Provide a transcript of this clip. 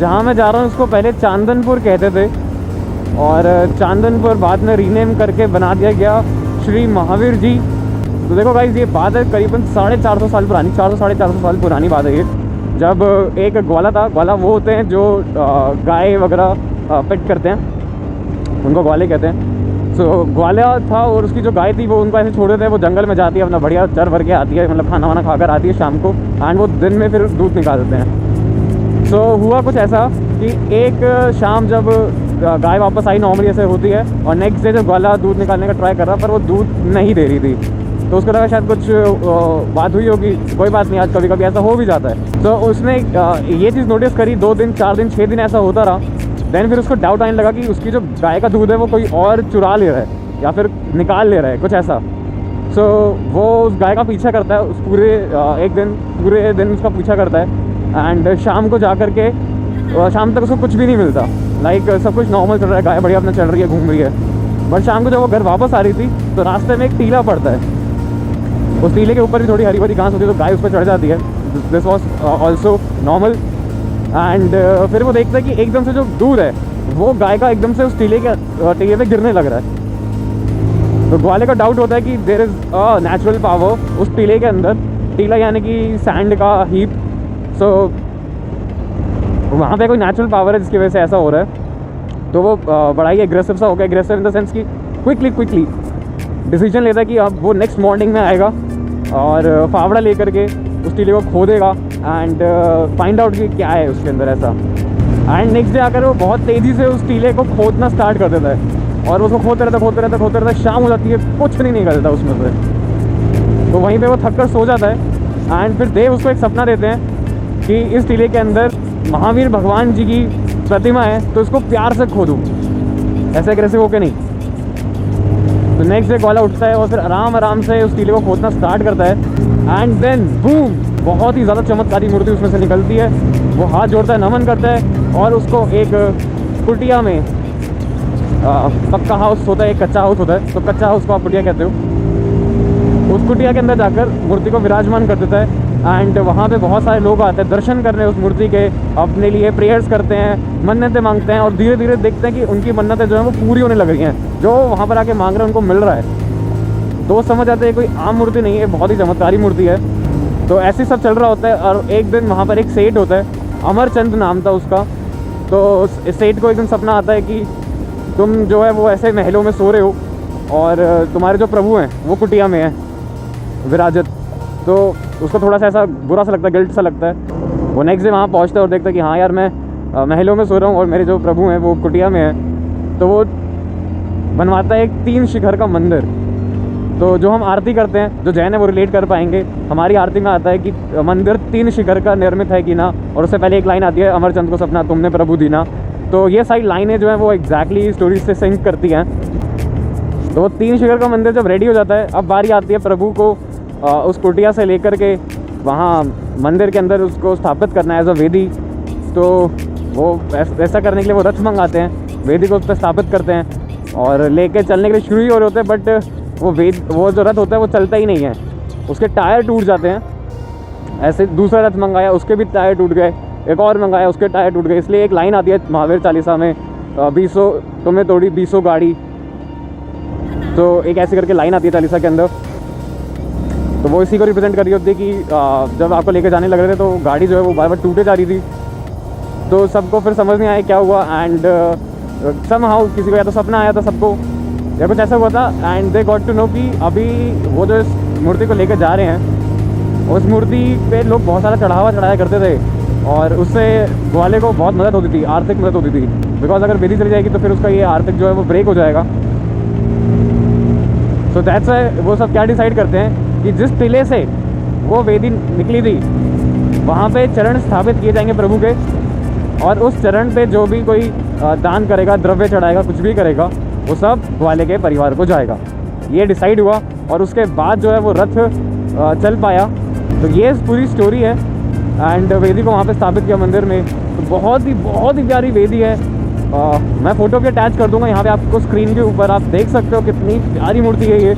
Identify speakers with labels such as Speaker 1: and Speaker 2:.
Speaker 1: जहाँ मैं जा रहा हूँ उसको पहले चांदनपुर कहते थे और चांदनपुर बाद में रीनेम करके बना दिया गया श्री महावीर जी। तो देखो गाइस, ये बात है करीबन 450 साल पुरानी, 400-450 साल पुरानी बात है ये। जब एक ग्वाला था, ग्वाला वो होते हैं जो गाय वगैरह पेट करते हैं, उनको ग्वाले कहते हैं। सो ग्वाला था और उसकी जो गाय थी वो उनको ऐसे छोड़ देते हैं, वो जंगल में जाती है, अपना बढ़िया चर भर के आती है, मतलब खाना वाना खाकर आती है शाम को, एंड वो दिन में फिर दूध निकाल देते हैं। सो हुआ कुछ ऐसा कि एक शाम जब गाय वापस आई, नॉर्मली ऐसे होती है, और नेक्स्ट डे जब ग्वाला दूध निकालने का ट्राई कर रहा पर वो दूध नहीं दे रही थी, तो उसको लगा शायद कुछ बात हुई होगी। कोई बात नहीं, आज कभी कभी ऐसा हो भी जाता है। तो उसने ये चीज़ नोटिस करी, 2 दिन 4 दिन 6 दिन ऐसा होता रहा। देन फिर उसको डाउट आने लगा कि उसकी जो गाय का दूध है वो कोई और चुरा ले रहा है या फिर निकाल ले रहा है, कुछ ऐसा। सो वो उस गाय का पीछा करता है, उस पूरे दिन उसका पीछा करता है, एंड शाम को जा कर के शाम तक उसको कुछ भी नहीं मिलता। लाइक सब कुछ नॉर्मल चल रहा है, गाय बढ़िया अपना चल रही है, घूम रही है। बट शाम को जब वो घर वापस आ रही थी तो रास्ते में एक टीला पड़ता है, उस टीले के ऊपर भी थोड़ी हरी भरी घास होती है, तो गाय उस पर चढ़ जाती है। This was also normal. And फिर वो देखता है कि एकदम से जो दूध है वो गाय का एकदम से उस टीले पे गिरने लग रहा है। तो ग्वाले का डाउट होता है कि there is a natural power उस टीले के अंदर, टीला यानी कि सैंड का हीप। सो वहाँ पे कोई नेचुरल पावर है जिसकी वजह से ऐसा हो रहा है। तो वो बड़ा ही एग्रेसिव सा हो गया, एग्रेसिव इन द सेंस कि क्विकली डिसीजन लेता है कि अब वो नेक्स्ट मॉर्निंग में आएगा और फावड़ा लेकर के उस टीले को खोदेगा एंड फाइंड आउट कि क्या है उसके अंदर ऐसा। एंड नेक्स्ट डे आकर वो बहुत तेज़ी से उस टीले को खोदना स्टार्ट कर देता है और उसको खोदते रहता। शाम हो जाती है, कुछ नहीं निकलता उसमें से। तो वहीं पे वो थक कर सो जाता है। एंड फिर देव उसको एक सपना देते हैं कि इस टीले के अंदर महावीर भगवान जी की प्रतिमा है, तो इसको प्यार से खोदूँ, ऐसे एग्रेसिव होके नहीं। तो नेक्स्ट डे ग्वाला उठता है और फिर आराम से उस टीले को खोदना स्टार्ट करता है। एंड देन बूम, बहुत ही ज़्यादा चमत्कारी मूर्ति उसमें से निकलती है। वो हाथ जोड़ता है, नमन करता है और उसको एक कुटिया में, पक्का हाउस होता है, एक कच्चा हाउस होता है, तो कच्चा हाउस को आप कुटिया कहते हो, उस कुटिया के अंदर जाकर मूर्ति को विराजमान कर देता है। एंड वहाँ पे बहुत सारे लोग आते हैं दर्शन करने उस मूर्ति के, अपने लिए प्रेयर्स करते हैं, मन्नतें मांगते हैं, और धीरे धीरे देखते हैं कि उनकी मन्नतें जो हैं वो पूरी होने लग रही हैं, जो वहाँ पर आके मांग रहे हैं उनको मिल रहा है। तो समझ आते हैं कोई आम मूर्ति नहीं है, बहुत ही चमत्कारी मूर्ति है। तो ऐसे सब चल रहा होता है। और एक दिन वहाँ पर एक सेठ होता है, अमरचंद नाम था उसका। तो सेठ को एक दिन सपना आता है कि तुम जो है वो ऐसे महलों में सो रहे हो और तुम्हारे जो प्रभु हैं वो कुटिया में हैं विराजत। तो उसको थोड़ा सा ऐसा बुरा सा लगता है, गिल्ट सा लगता है। वो नेक्स्ट डे वहाँ पहुँचता है और देखता है कि हाँ यार, मैं महलों में सो रहा हूँ और मेरे जो प्रभु हैं वो कुटिया में हैं। तो वो बनवाता है एक 3 शिखर का मंदिर। तो जो हम आरती करते हैं, जो जैन है वो रिलेट कर पाएंगे, हमारी आरती में आता है कि मंदिर 3 शिखर का निर्मित है कि ना, और उससे पहले एक लाइन आती है, अमरचंद को सपना तुमने प्रभु दीना। तो ये सारी लाइनें जो हैं वो एग्जैक्टली स्टोरी से सिंक करती हैं। तो वो 3 शिखर का मंदिर जब रेडी हो जाता है, अब बारी आती है प्रभु को उस कुटिया से लेकर के वहाँ मंदिर के अंदर उसको स्थापित करना है एज अ वेदी। तो वो ऐसा करने के लिए वो रथ मंगाते हैं, वेदी को उस पर स्थापित करते हैं और लेके चलने के लिए शुरू ही हो रहे होते हैं। बट वो जो रथ होता है वो चलता ही नहीं है, उसके टायर टूट जाते हैं। ऐसे दूसरा रथ मंगाया, उसके भी टायर टूट गए, एक और मंगाया, उसके टायर टूट गए। इसलिए एक लाइन आती है महावीर चालीसा में, 20 तुम्हें तोड़ी 20 गाड़ी। तो एक ऐसे करके लाइन आती है चालीसा के अंदर। तो वो इसी को रिप्रेजेंट कर रही होती है कि जब आपको लेके जाने लग रहे थे तो गाड़ी जो है वो बार बार टूटे जा रही थी। तो सबको फिर समझ नहीं आया क्या हुआ। एंड समहाउ किसी को या तो सपना आया था सबको या कुछ ऐसा हुआ था। And they got to know कि अभी वो जो इस मूर्ति को लेकर जा रहे हैं, उस मूर्ति पे लोग बहुत सारा चढ़ाया करते थे और उससे ग्वाले को बहुत मदद होती थी, आर्थिक मदद होती थी। बिकॉज अगर वेदी चली जाएगी तो फिर उसका ये आर्थिक जो है वो ब्रेक हो जाएगा। सो दैट्स व्हाई वो सब क्या डिसाइड करते हैं कि जिस टीले से वो वेदी निकली थी वहाँ पे चरण स्थापित किए जाएंगे प्रभु के, और उस चरण पे जो भी कोई दान करेगा, द्रव्य चढ़ाएगा, कुछ भी करेगा, वो सब ग्वाले के परिवार को जाएगा। ये डिसाइड हुआ और उसके बाद जो है वो रथ चल पाया। तो ये पूरी स्टोरी है। एंड वेदी को वहाँ पे स्थापित किया मंदिर में। तो बहुत ही प्यारी वेदी है। मैं फ़ोटो भी अटैच कर दूँगा यहाँ पे आपको स्क्रीन के ऊपर, आप देख सकते हो कितनी प्यारी मूर्ति है ये।